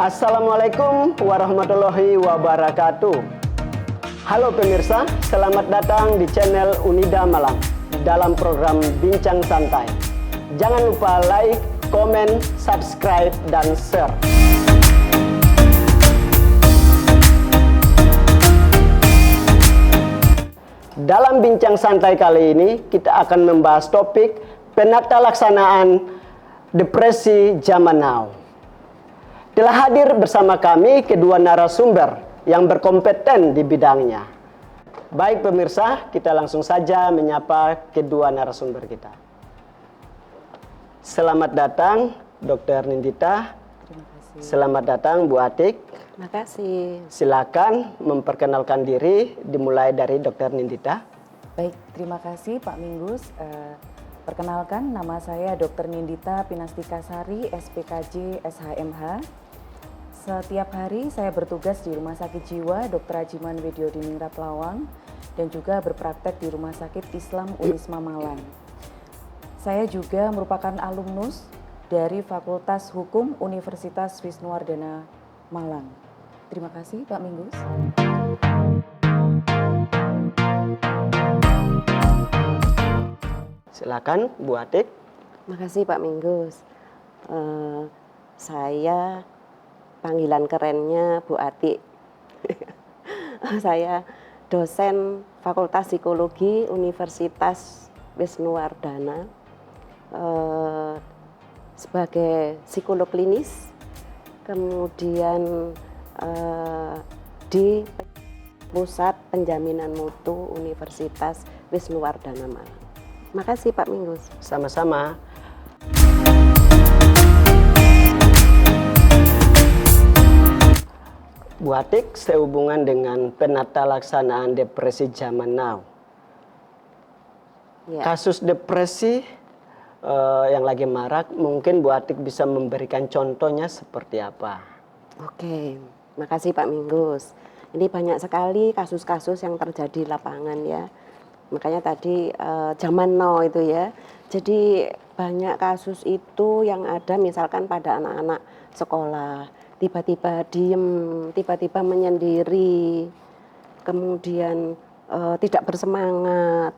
Assalamualaikum warahmatullahi wabarakatuh. Halo pemirsa, selamat datang di channel Unida Malang dalam program Bincang Santai. Jangan lupa like, komen, subscribe, dan share. Dalam Bincang Santai kali ini, kita akan membahas topik penata laksanaan depresi zaman now. Telah hadir bersama kami kedua narasumber yang berkompeten di bidangnya. Baik pemirsa, kita langsung saja menyapa kedua narasumber kita. Selamat datang Dr. Nindita. Terima kasih. Selamat datang Bu Atik. Terima kasih. Silakan memperkenalkan diri, dimulai dari Dr. Nindita. Baik, terima kasih Pak Minggus. Perkenalkan, nama saya Dr. Nindita Pinastika Sari, SPKJ SHMH. Setiap hari saya bertugas di Rumah Sakit Jiwa Dr. Ajiman Widyodiningrat Lawang dan juga berpraktek di Rumah Sakit Islam Unisma Malang. Saya juga merupakan alumnus dari Fakultas Hukum Universitas Wisnuwardana Malang. Terima kasih Pak Minggus. Silakan Bu Atik. Terima kasih Pak Minggus. Saya panggilan kerennya Bu Atik. Saya dosen Fakultas Psikologi Universitas Wisnuwardana sebagai psikolog klinis, kemudian di Pusat Penjaminan Mutu Universitas Wisnuwardana Malang. Makasih Pak Minggus. Sama-sama. Bu Atik, sehubungan dengan penata laksanaan depresi zaman now. Ya. Kasus depresi yang lagi marak, mungkin Bu Atik bisa memberikan contohnya seperti apa? Oke, makasih Pak Minggus. Ini banyak sekali kasus-kasus yang terjadi di lapangan ya. Makanya tadi zaman now itu ya. Jadi banyak kasus itu yang ada misalkan pada anak-anak sekolah. Tiba-tiba diem, tiba-tiba menyendiri, kemudian tidak bersemangat,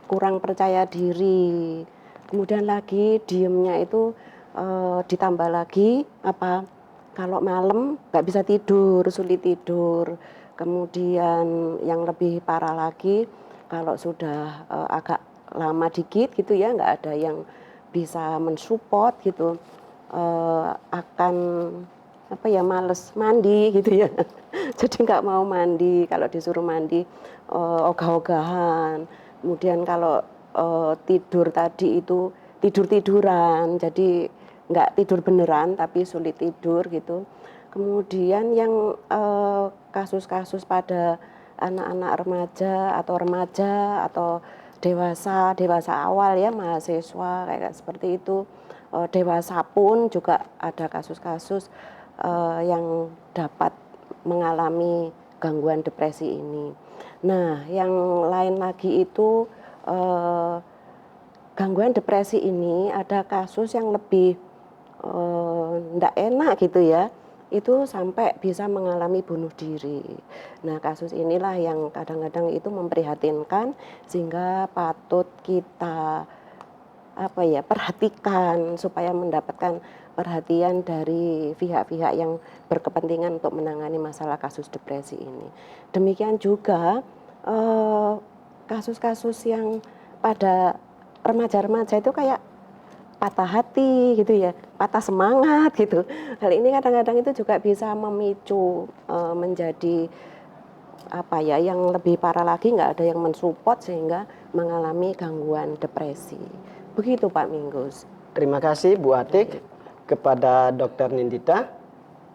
kurang percaya diri. Kemudian lagi diemnya itu ditambah lagi apa? Kalau malam nggak bisa tidur, sulit tidur. Kemudian yang lebih parah lagi, kalau sudah agak lama dikit gitu ya, nggak ada yang bisa mensupport gitu, akan apa ya, males mandi gitu ya. Jadi nggak mau mandi, kalau disuruh mandi ogah-ogahan. Kemudian kalau tidur tadi itu tidur-tiduran, jadi nggak tidur beneran tapi sulit tidur gitu. Kemudian yang kasus-kasus pada anak-anak remaja atau dewasa awal ya, mahasiswa kayak seperti itu. Dewasa pun juga ada kasus-kasus yang dapat mengalami gangguan depresi ini. Nah, yang lain lagi itu gangguan depresi ini ada kasus yang lebih ndak enak gitu ya, itu sampai bisa mengalami bunuh diri. Nah, kasus inilah yang kadang-kadang itu memprihatinkan sehingga patut kita perhatikan supaya mendapatkan perhatian dari pihak-pihak yang berkepentingan untuk menangani masalah kasus depresi ini. Demikian juga kasus-kasus yang pada remaja-remaja itu kayak patah hati gitu ya, patah semangat gitu. Hal ini kadang-kadang itu juga bisa memicu menjadi yang lebih parah lagi, nggak ada yang mensupport sehingga mengalami gangguan depresi. Begitu Pak Minggus. Terima kasih Bu Atik. Kepada Dr. Nindita,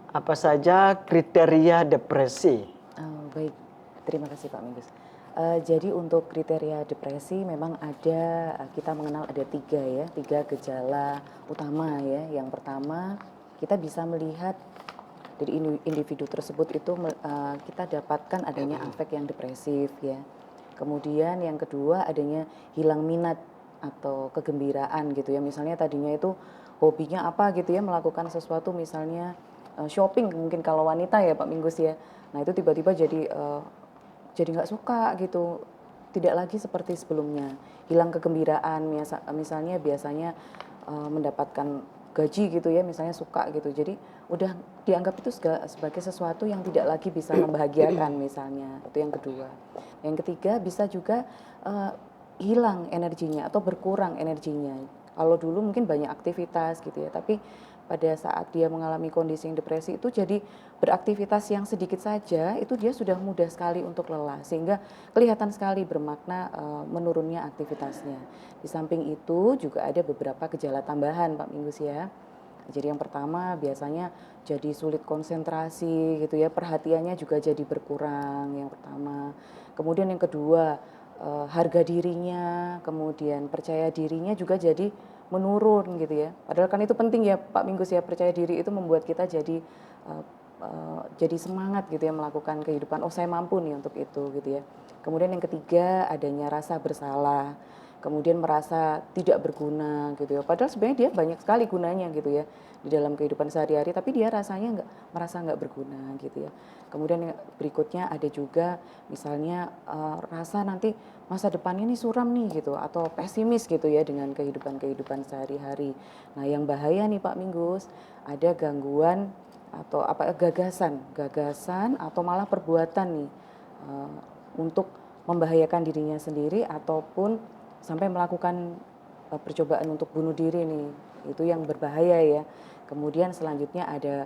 apa saja kriteria depresi? Baik, terima kasih Pak Minggus. Jadi untuk kriteria depresi memang ada, kita mengenal ada tiga gejala utama ya. Yang pertama, kita bisa melihat dari individu tersebut itu kita dapatkan adanya afek yang depresif ya. Kemudian yang kedua adanya hilang minat atau kegembiraan gitu ya. Misalnya tadinya itu hobinya apa gitu ya, melakukan sesuatu misalnya shopping mungkin kalau wanita ya Pak Minggus ya. Nah itu tiba-tiba jadi nggak suka gitu, tidak lagi seperti sebelumnya, hilang kegembiraan. Misalnya biasanya mendapatkan gaji gitu ya, misalnya suka gitu, jadi udah dianggap itu sebagai sesuatu yang tidak lagi bisa membahagiakan misalnya. Itu yang kedua. Yang ketiga bisa juga hilang energinya atau berkurang energinya. Kalau dulu mungkin banyak aktivitas gitu ya, tapi pada saat dia mengalami kondisi yang depresi itu jadi beraktivitas yang sedikit saja itu dia sudah mudah sekali untuk lelah, sehingga kelihatan sekali bermakna menurunnya aktivitasnya. Di samping itu juga ada beberapa gejala tambahan Pak Minggus ya. Jadi yang pertama biasanya jadi sulit konsentrasi gitu ya, perhatiannya juga jadi berkurang yang pertama. Kemudian yang kedua harga dirinya, kemudian percaya dirinya juga jadi menurun gitu ya. Padahal kan itu penting ya Pak Minggus ya, percaya diri itu membuat kita jadi semangat gitu ya melakukan kehidupan. Oh saya mampu nih untuk itu gitu ya. Kemudian yang ketiga adanya rasa bersalah, kemudian merasa tidak berguna gitu ya. Padahal sebenarnya dia banyak sekali gunanya gitu ya di dalam kehidupan sehari-hari, tapi dia rasanya merasa nggak berguna gitu ya. Kemudian yang berikutnya ada juga misalnya rasa nanti masa depannya ini suram nih gitu, atau pesimis gitu ya dengan kehidupan sehari-hari. Nah yang bahaya nih Pak Minggus, ada gangguan atau gagasan atau malah perbuatan nih untuk membahayakan dirinya sendiri ataupun sampai melakukan percobaan untuk bunuh diri nih, itu yang berbahaya ya. Kemudian selanjutnya ada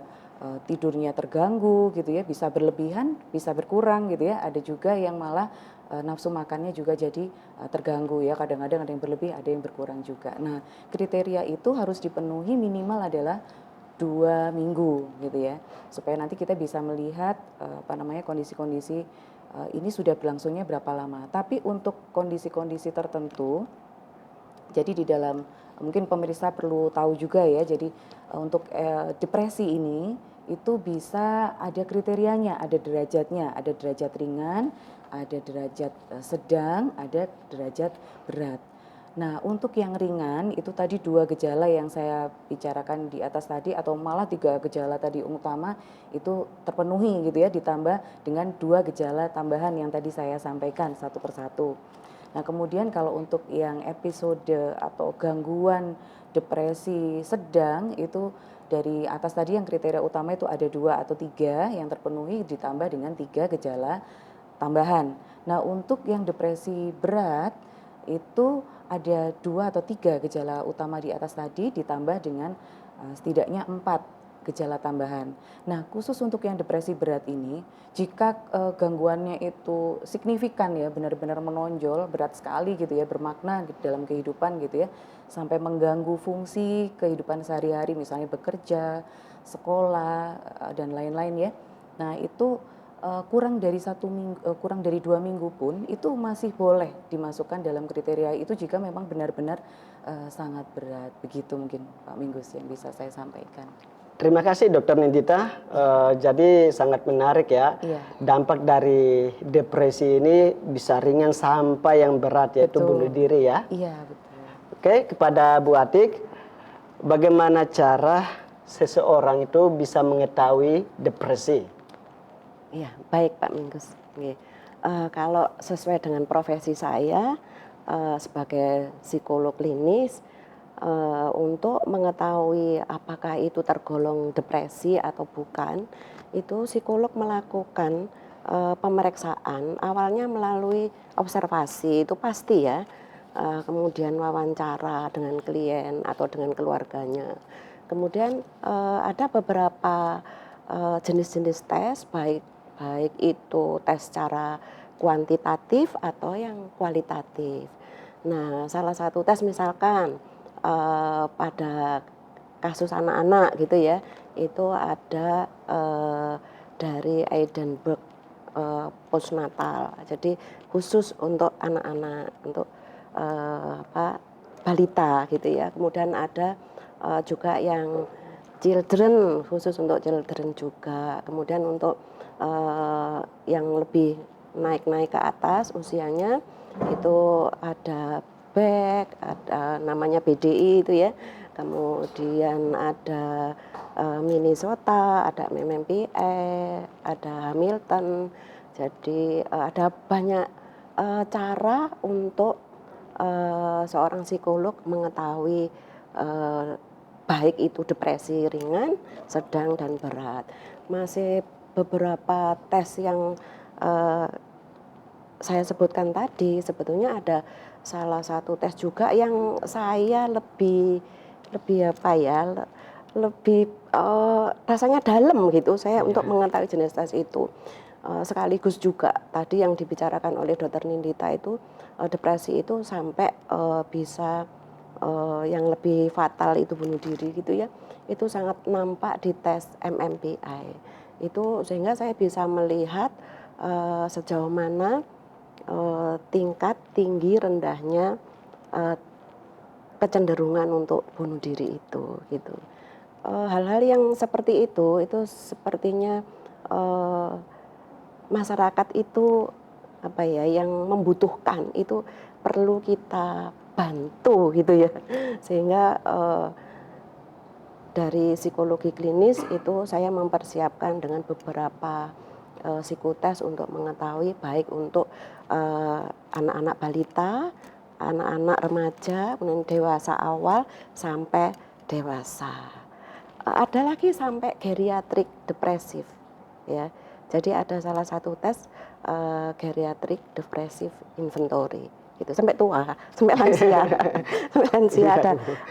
tidurnya terganggu gitu ya, bisa berlebihan, bisa berkurang gitu ya. Ada juga yang malah nafsu makannya juga jadi terganggu ya, kadang-kadang ada yang berlebih, ada yang berkurang juga. Nah kriteria itu harus dipenuhi minimal adalah 2 minggu gitu ya, supaya nanti kita bisa melihat kondisi-kondisi ini sudah berlangsungnya berapa lama. Tapi untuk kondisi-kondisi tertentu, jadi di dalam mungkin pemirsa perlu tahu juga ya, jadi untuk depresi ini itu bisa ada kriterianya, ada derajatnya, ada derajat ringan, ada derajat sedang, ada derajat berat. Nah untuk yang ringan itu tadi 2 gejala yang saya bicarakan di atas tadi, atau malah 3 gejala tadi utama itu terpenuhi gitu ya, ditambah dengan 2 gejala tambahan yang tadi saya sampaikan satu persatu. Nah kemudian kalau untuk yang episode atau gangguan depresi sedang itu dari atas tadi yang kriteria utama itu ada 2 atau 3 yang terpenuhi, ditambah dengan 3 gejala tambahan. Nah untuk yang depresi berat itu ada 2 atau 3 gejala utama di atas tadi, ditambah dengan setidaknya 4 gejala tambahan. Nah khusus untuk yang depresi berat ini, jika gangguannya itu signifikan ya, benar-benar menonjol, berat sekali gitu ya, bermakna dalam kehidupan gitu ya, sampai mengganggu fungsi kehidupan sehari-hari, misalnya bekerja, sekolah, dan lain-lain ya. Nah itu kurang dari 2 minggu pun itu masih boleh dimasukkan dalam kriteria itu jika memang benar-benar sangat berat. Begitu mungkin Pak Minggus yang bisa saya sampaikan. Terima kasih Dokter Nindita. Jadi sangat menarik ya. Iya. Dampak dari depresi ini bisa ringan sampai yang berat, yaitu Betul. bunuh diri ya. Iya betul. Oke, kepada Bu Atik, bagaimana cara seseorang itu bisa mengetahui depresi? Iya, baik Pak Minggus. Oke. Kalau sesuai dengan profesi saya sebagai psikolog klinis, untuk mengetahui apakah itu tergolong depresi atau bukan, itu psikolog melakukan pemeriksaan awalnya melalui observasi, itu pasti ya. Kemudian wawancara dengan klien atau dengan keluarganya. Kemudian ada beberapa jenis-jenis tes, baik itu tes secara kuantitatif atau yang kualitatif. Nah, salah satu tes misalkan pada kasus anak-anak gitu ya, itu ada dari Edinburgh postnatal. Jadi khusus untuk anak-anak, untuk balita gitu ya. Kemudian ada juga yang children, khusus untuk children juga. Kemudian untuk yang lebih naik ke atas usianya itu ada BEC, ada namanya BDI itu ya. Kemudian ada Minnesota, ada MMPI, ada Hamilton. Jadi ada banyak cara untuk seorang psikolog mengetahui baik itu depresi ringan, sedang dan berat. Masih beberapa tes yang eh, saya sebutkan tadi, sebetulnya ada salah satu tes juga yang saya lebih lebih apa ya, lebih rasanya dalam gitu saya untuk mengetahui jenis tes itu. Sekaligus juga tadi yang dibicarakan oleh Dokter Nindita itu depresi itu sampai bisa yang lebih fatal itu bunuh diri gitu ya, itu sangat nampak di tes MMPI itu, sehingga saya bisa melihat sejauh mana tingkat tinggi rendahnya uh, kecenderungan untuk bunuh diri itu gitu. Hal-hal yang seperti itu sepertinya uh, masyarakat itu apa ya yang membutuhkan itu perlu kita bantu gitu ya, sehingga dari psikologi klinis itu saya mempersiapkan dengan beberapa psikotes untuk mengetahui baik untuk anak-anak balita, anak-anak remaja, kemudian dewasa awal sampai dewasa. Ada lagi sampai geriatrik depresif ya. Jadi ada salah satu tes geriatrik depresif inventory gitu sampai tua, sampai lansia, sampai lansia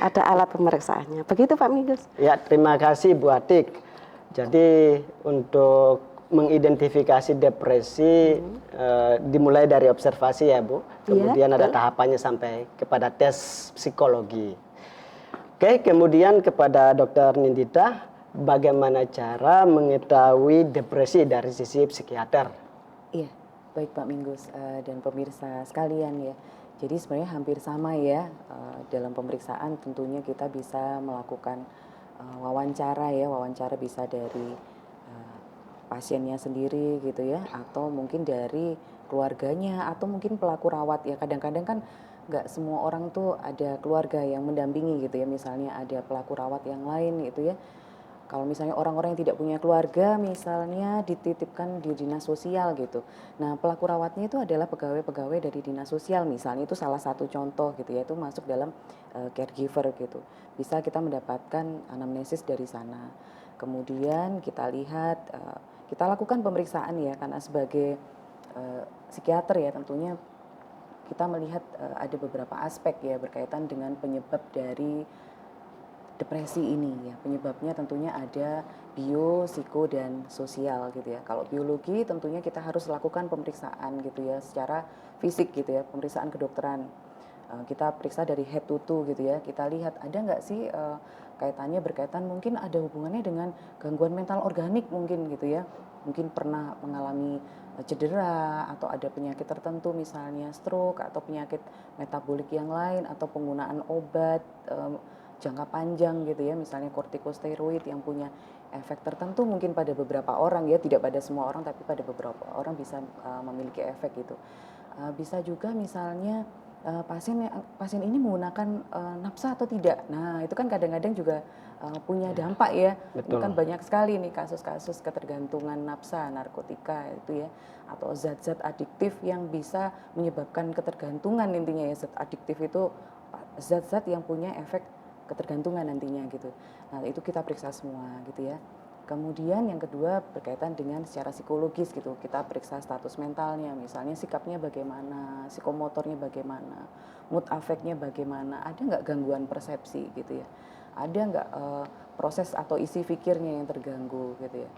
ada alat pemeriksaannya. Begitu Pak Minggus. Ya, terima kasih Bu Atik. Jadi untuk mengidentifikasi depresi dimulai dari observasi ya Bu. Kemudian ada tahapannya sampai kepada tes psikologi. Oke, kemudian kepada Dokter Nindita, bagaimana cara mengetahui depresi dari sisi psikiater? Iya, baik Pak Minggus dan pemirsa sekalian ya. Jadi sebenarnya hampir sama ya, dalam pemeriksaan tentunya kita bisa melakukan wawancara ya, wawancara bisa dari pasiennya sendiri gitu ya, atau mungkin dari keluarganya, atau mungkin pelaku rawat ya. Kadang-kadang kan nggak semua orang tuh ada keluarga yang mendampingi gitu ya, misalnya ada pelaku rawat yang lain gitu ya. Kalau misalnya orang-orang yang tidak punya keluarga misalnya dititipkan di dinas sosial gitu. Nah pelaku rawatnya itu adalah pegawai-pegawai dari dinas sosial misalnya, itu salah satu contoh gitu ya, itu masuk dalam caregiver gitu. Bisa kita mendapatkan anamnesis dari sana. Kemudian kita lihat, kita lakukan pemeriksaan ya, karena sebagai psikiater ya tentunya kita melihat ada beberapa aspek ya berkaitan dengan penyebab dari depresi ini ya. Penyebabnya tentunya ada bio, psiko, dan sosial gitu ya. Kalau biologi tentunya kita harus lakukan pemeriksaan gitu ya secara fisik gitu ya, pemeriksaan kedokteran. Kita periksa dari head to toe gitu ya. Kita lihat ada nggak sih kaitannya, berkaitan mungkin ada hubungannya dengan gangguan mental organik mungkin gitu ya. Mungkin pernah mengalami cedera atau ada penyakit tertentu misalnya stroke atau penyakit metabolik yang lain atau penggunaan obat jangka panjang gitu ya, misalnya kortikosteroid yang punya efek tertentu mungkin pada beberapa orang ya, tidak pada semua orang tapi pada beberapa orang bisa memiliki efek gitu. Bisa juga misalnya pasien ini menggunakan nafsa atau tidak. Nah, itu kan kadang-kadang juga punya dampak ya. Ini kan banyak sekali nih kasus-kasus ketergantungan nafsa, narkotika itu ya, atau zat-zat adiktif yang bisa menyebabkan ketergantungan. Intinya ya, zat adiktif itu zat-zat yang punya efek ketergantungan nantinya gitu. Nah, itu kita periksa semua gitu ya. Kemudian yang kedua berkaitan dengan secara psikologis gitu. Kita periksa status mentalnya, misalnya sikapnya bagaimana, psikomotornya bagaimana, mood affect-nya bagaimana, ada nggak gangguan persepsi gitu ya. Ada nggak proses atau isi pikirnya yang terganggu gitu ya.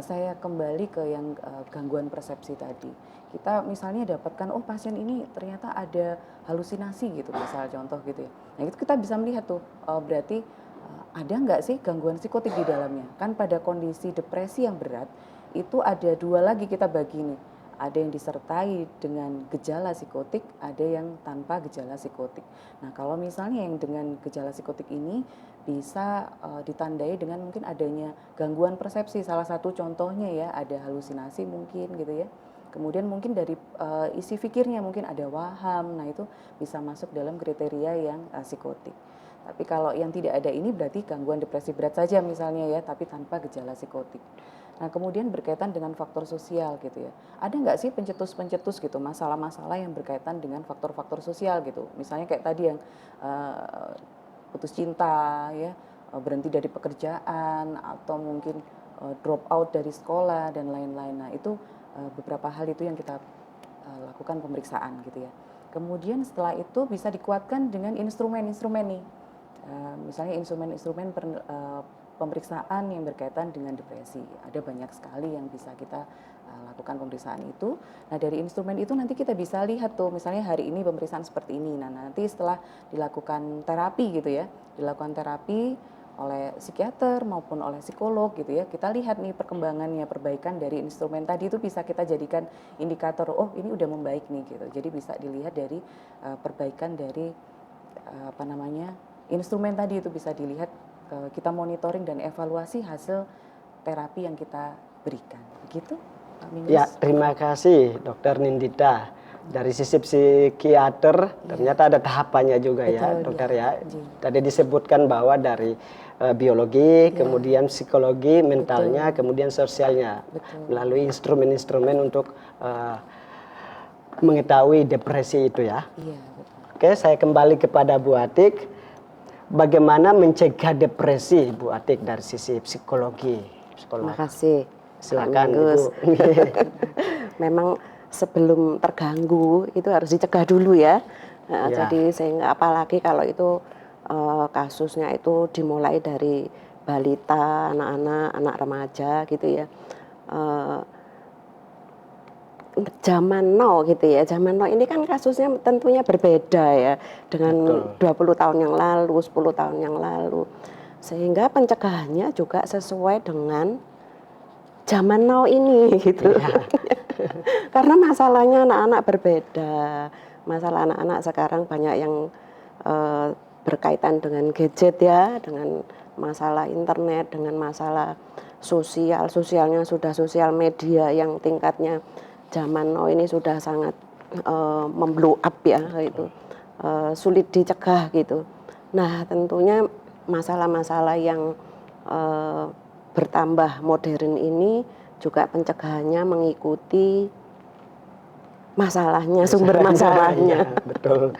Saya kembali ke yang gangguan persepsi tadi. Kita misalnya dapatkan, oh pasien ini ternyata ada halusinasi gitu, misal contoh gitu ya. Nah itu kita bisa melihat tuh, berarti ada nggak sih gangguan psikotik di dalamnya. Kan pada kondisi depresi yang berat, itu ada dua lagi kita bagi nih. Ada yang disertai dengan gejala psikotik, ada yang tanpa gejala psikotik. Nah kalau misalnya yang dengan gejala psikotik ini bisa ditandai dengan mungkin adanya gangguan persepsi. Salah satu contohnya ya ada halusinasi mungkin gitu ya. Kemudian mungkin dari isi pikirnya mungkin ada waham. Nah itu bisa masuk dalam kriteria yang psikotik. Tapi kalau yang tidak ada ini berarti gangguan depresi berat saja misalnya ya, tapi tanpa gejala psikotik. Nah kemudian berkaitan dengan faktor sosial gitu ya. Ada nggak sih pencetus-pencetus gitu, masalah-masalah yang berkaitan dengan faktor-faktor sosial gitu. Misalnya kayak tadi yang putus cinta ya, berhenti dari pekerjaan, atau mungkin drop out dari sekolah dan lain-lain. Nah itu beberapa hal itu yang kita lakukan pemeriksaan gitu ya. Kemudian setelah itu bisa dikuatkan dengan instrumen-instrumen nih. Misalnya instrumen-instrumen pemeriksaan yang berkaitan dengan depresi. Ada banyak sekali yang bisa kita lakukan pemeriksaan itu. Nah dari instrumen itu nanti kita bisa lihat tuh, misalnya hari ini pemeriksaan seperti ini. Nah nanti setelah dilakukan terapi gitu ya, dilakukan terapi oleh psikiater maupun oleh psikolog gitu ya, kita lihat nih perkembangannya, perbaikan dari instrumen tadi itu bisa kita jadikan indikator, oh ini udah membaik nih gitu. Jadi bisa dilihat dari perbaikan dari instrumen tadi itu bisa dilihat, kita monitoring dan evaluasi hasil terapi yang kita berikan. Begitu, Pak Mingus? Ya, terima kasih Dokter Nindita. Dari sisi psikiater ternyata ada tahapannya juga. Betul, ya dokter ya. Tadi disebutkan bahwa dari biologi, kemudian psikologi, mentalnya, kemudian sosialnya. Melalui instrumen-instrumen untuk mengetahui depresi itu ya. Iya, betul. Oke, saya kembali kepada Bu Atik. Bagaimana mencegah depresi, Bu Atik, dari sisi psikologi? Terima kasih. Silakan, Ibu. Memang sebelum terganggu itu harus dicegah dulu ya. Nah, jadi sehingga apalagi kalau itu kasusnya itu dimulai dari balita, anak-anak, anak remaja gitu ya. Zaman now gitu ya, zaman now ini kan kasusnya tentunya berbeda ya dengan 20 tahun yang lalu, 10 tahun yang lalu. Sehingga pencegahannya juga sesuai dengan zaman now ini gitu. Karena masalahnya anak-anak berbeda. Masalah anak-anak sekarang banyak yang berkaitan dengan gadget ya, dengan masalah internet, dengan masalah sosialnya sudah sosial media yang tingkatnya zaman now ini sudah sangat memblow up ya gitu, sulit dicegah gitu. Nah tentunya masalah-masalah yang bertambah modern ini juga pencegahannya mengikuti masalahnya, sumber masalahnya. Ya, betul.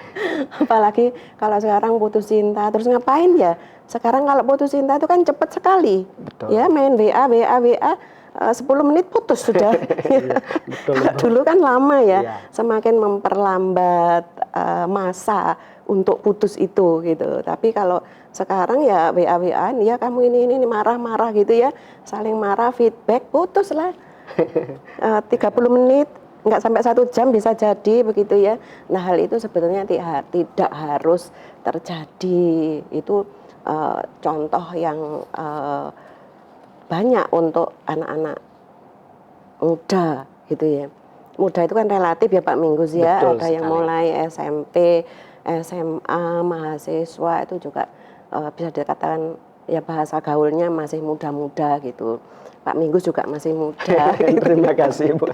Apalagi kalau sekarang putus cinta, terus ngapain ya? Sekarang kalau putus cinta itu kan cepat sekali. Betul. Ya main WA 10 menit putus sudah. Iya, betul. Dulu kan lama ya, semakin memperlambat masa untuk putus itu gitu. Tapi kalau sekarang ya WA-WA-an, ya kamu ini marah-marah gitu ya, saling marah, feedback, putus lah. 30 menit, nggak sampai 1 jam bisa jadi begitu ya. Nah hal itu sebetulnya tidak harus terjadi. Itu contoh yang banyak untuk anak-anak muda gitu ya. Muda itu kan relatif ya Pak Minggus ya. Betul ada yang sekali. mulai SMP, SMA, mahasiswa itu juga bisa dikatakan ya bahasa gaulnya masih muda-muda gitu. Pak Minggus juga masih muda. Terima kasih Bu.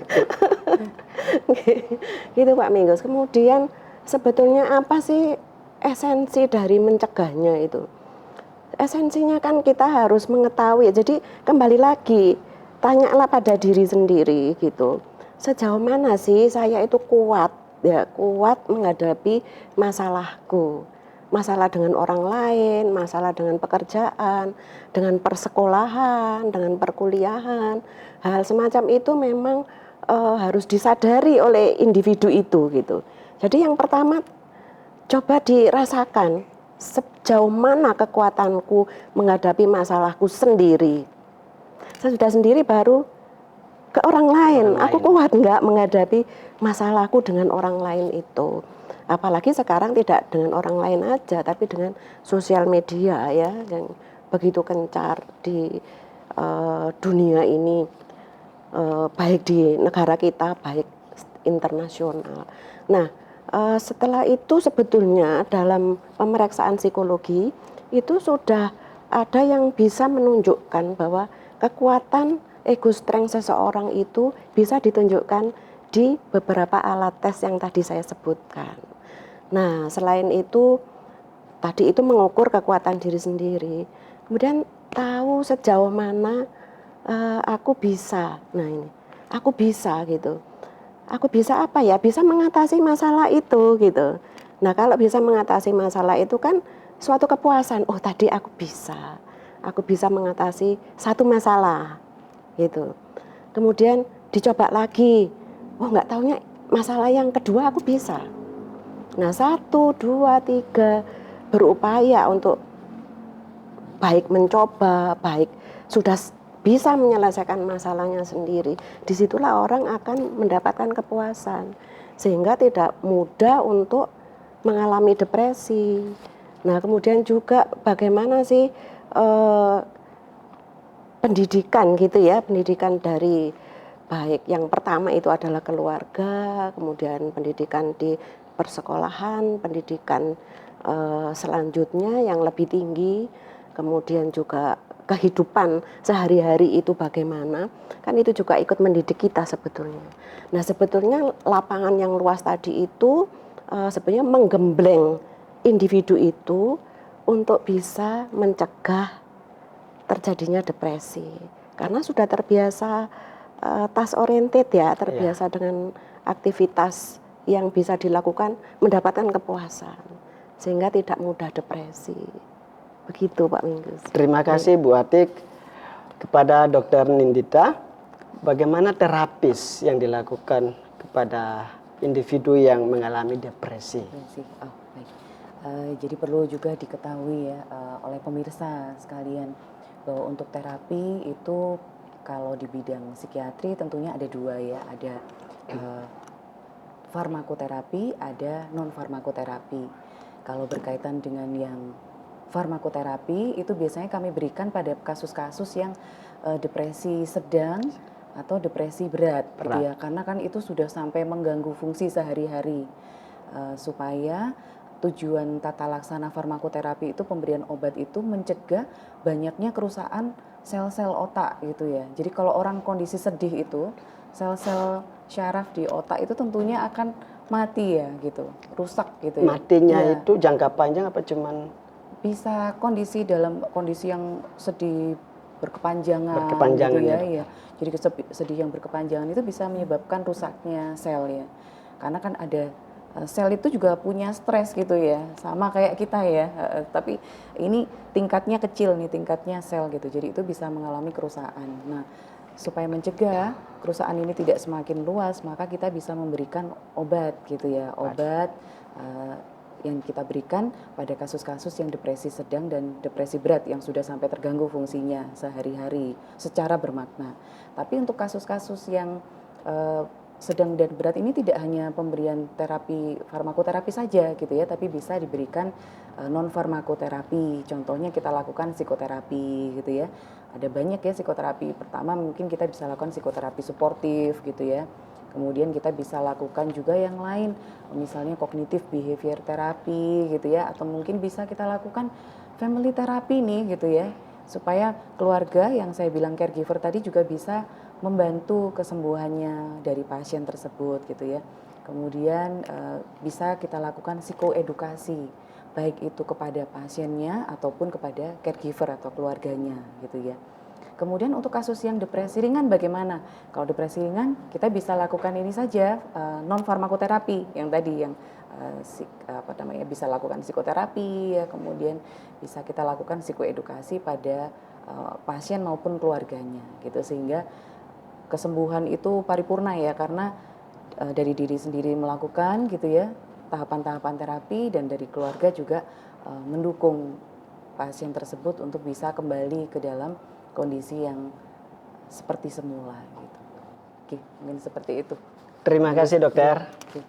Gitu Pak Minggus. Kemudian sebetulnya apa sih esensi dari mencegahnya itu? Esensinya kan kita harus mengetahui. Jadi kembali lagi, tanyalah pada diri sendiri gitu. Sejauh mana sih saya itu kuat menghadapi masalahku. Masalah dengan orang lain, masalah dengan pekerjaan, dengan persekolahan, dengan perkuliahan. Hal semacam itu memang harus disadari oleh individu itu gitu. Jadi yang pertama coba dirasakan sejauh mana kekuatanku menghadapi masalahku sendiri. Sesudah sendiri baru ke orang lain. Aku kuat nggak menghadapi masalahku dengan orang lain itu. Apalagi sekarang tidak dengan orang lain aja, tapi dengan sosial media ya, yang begitu kencar di dunia ini, baik di negara kita, baik internasional. Nah, setelah itu sebetulnya dalam pemeriksaan psikologi itu sudah ada yang bisa menunjukkan bahwa kekuatan ego strength seseorang itu bisa ditunjukkan di beberapa alat tes yang tadi saya sebutkan. Nah, selain itu tadi itu mengukur kekuatan diri sendiri. Kemudian tahu sejauh mana aku bisa. Nah ini, aku bisa gitu. Aku bisa apa ya? Bisa mengatasi masalah itu gitu. Nah kalau bisa mengatasi masalah itu kan suatu kepuasan. Oh tadi aku bisa. Aku bisa mengatasi satu masalah gitu. Kemudian dicoba lagi. Oh nggak taunya masalah yang kedua aku bisa. Nah 1, 2, 3 berupaya untuk baik mencoba, baik sudah bisa menyelesaikan masalahnya sendiri. Disitulah orang akan mendapatkan kepuasan. Sehingga tidak mudah untuk mengalami depresi. Nah kemudian juga bagaimana sih pendidikan gitu ya, pendidikan dari baik yang pertama itu adalah keluarga, kemudian pendidikan di persekolahan, pendidikan selanjutnya yang lebih tinggi, kemudian juga kehidupan sehari-hari itu bagaimana, kan itu juga ikut mendidik kita sebetulnya. Nah sebetulnya lapangan yang luas tadi itu sebenarnya menggembleng individu itu untuk bisa mencegah terjadinya depresi. Karena sudah terbiasa task oriented ya, terbiasa dengan aktivitas yang bisa dilakukan mendapatkan kepuasan. Sehingga tidak mudah depresi. Begitu Pak Minggus. Terima kasih Bu Atik. Kepada Dr. Nindita, bagaimana terapis yang dilakukan kepada individu yang mengalami depresi? Oh, baik. Jadi perlu juga diketahui ya oleh pemirsa sekalian bahwa untuk terapi itu kalau di bidang psikiatri tentunya ada dua ya, ada farmakoterapi, ada non farmakoterapi. Kalau berkaitan dengan yang farmakoterapi itu biasanya kami berikan pada kasus-kasus yang depresi sedang atau depresi berat. Gitu ya. Karena kan itu sudah sampai mengganggu fungsi sehari-hari. Supaya tujuan tata laksana farmakoterapi itu pemberian obat itu mencegah banyaknya kerusakan sel-sel otak gitu ya. Jadi kalau orang kondisi sedih itu sel-sel syaraf di otak itu tentunya akan mati ya gitu, rusak gitu ya. Matinya itu jangka panjang apa cuman? Bisa kondisi dalam kondisi yang sedih berkepanjangan gitu ya, ya. Jadi sedih yang berkepanjangan itu bisa menyebabkan rusaknya sel ya. Karena kan ada sel itu juga punya stres gitu ya, sama kayak kita ya. Tapi ini tingkatnya kecil nih, tingkatnya sel gitu. Jadi itu bisa mengalami kerusakan. Nah, supaya mencegah kerusakan ini tidak semakin luas, maka kita bisa memberikan obat gitu ya, obat yang kita berikan pada kasus-kasus yang depresi sedang dan depresi berat yang sudah sampai terganggu fungsinya sehari-hari secara bermakna. Tapi untuk kasus-kasus yang sedang dan berat ini tidak hanya pemberian terapi farmakoterapi saja gitu ya, tapi bisa diberikan non farmakoterapi. Contohnya kita lakukan psikoterapi gitu ya. Ada banyak ya psikoterapi. Pertama mungkin kita bisa lakukan psikoterapi suportif gitu ya. Kemudian kita bisa lakukan juga yang lain, misalnya kognitif behavior terapi gitu ya, atau mungkin bisa kita lakukan family terapi nih gitu ya, supaya keluarga yang saya bilang caregiver tadi juga bisa membantu kesembuhannya dari pasien tersebut gitu ya. Kemudian bisa kita lakukan psikoedukasi, baik itu kepada pasiennya ataupun kepada caregiver atau keluarganya gitu ya. Kemudian untuk kasus yang depresi ringan bagaimana? Kalau depresi ringan kita bisa lakukan ini saja non farmakoterapi yang tadi yang bisa lakukan psikoterapi ya, kemudian bisa kita lakukan psikoedukasi pada pasien maupun keluarganya gitu, sehingga kesembuhan itu paripurna ya, karena dari diri sendiri melakukan gitu ya tahapan-tahapan terapi, dan dari keluarga juga mendukung pasien tersebut untuk bisa kembali ke dalam kondisi yang seperti semula gitu. Oke, mungkin seperti itu. Terima kasih dokter. Oke.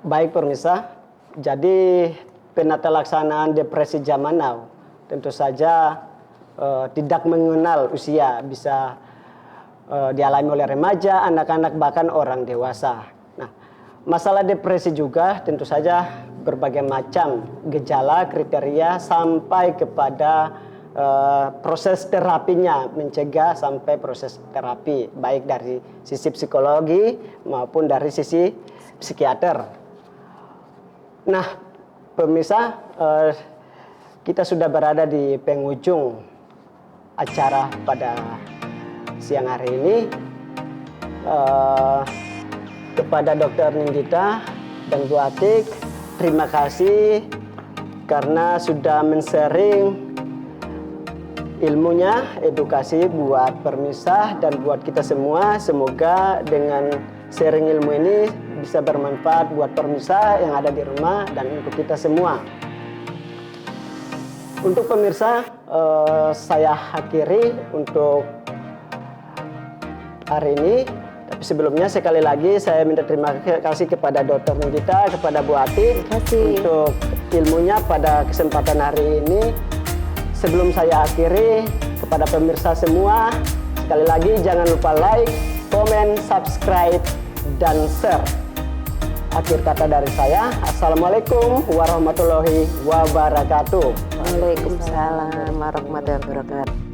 Baik pemirsa, jadi penata laksanaan depresi zaman now tentu saja tidak mengenal usia, bisa dialami oleh remaja, anak-anak, bahkan orang dewasa. Nah, masalah depresi juga tentu saja berbagai macam gejala, kriteria sampai kepada proses terapinya, mencegah sampai proses terapi, baik dari sisi psikologi maupun dari sisi psikiater. Nah, pemirsa, kita sudah berada di penghujung acara pada siang hari ini. Kepada Dr. Nindita dan Bu Atik, terima kasih karena sudah men-sharing ilmunya, edukasi buat pemirsa dan buat kita semua. Semoga dengan sharing ilmu ini bisa bermanfaat buat pemirsa yang ada di rumah dan untuk kita semua. Untuk pemirsa, saya akhiri untuk hari ini. Tapi sebelumnya sekali lagi saya minta terima kasih kepada Dr. Nindita, kepada Bu Atik untuk ilmunya pada kesempatan hari ini. Sebelum saya akhiri, kepada pemirsa semua, sekali lagi jangan lupa like, komen, subscribe, dan share. Akhir kata dari saya, Assalamualaikum warahmatullahi wabarakatuh. Waalaikumsalam warahmatullahi wabarakatuh.